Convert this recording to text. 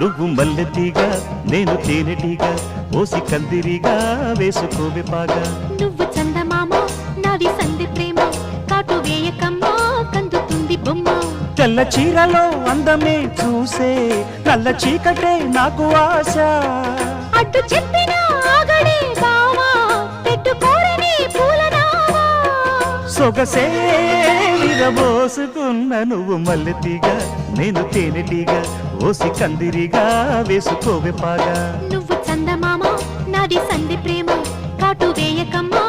నువ్వు మల్లెతీగా నేను తేనెటీగా ఓసి కందిరిగా వేసుకోవే పాగా నువ్వు చందమామ నాది సంధి ప్రేమ కాటు వేయకమ్మా కందుతుంది బొమ్మ తెల్ల చీరలో అందమే చూసే నల్ల చీకటే నాకు ఆశ అడ్డు చెప్పిన ఆగడే బావా పెట్టుకోరని పూలనావా సొగసే విరబోసుకున్న నువ్వు మల్లెతీగా నేను తేనెటీగా ఓసి కందిరిగా వేసుకోవే పాగా నువ్వు చందమామ నాది సంధి ప్రేమ కాటు వేయకమ్మా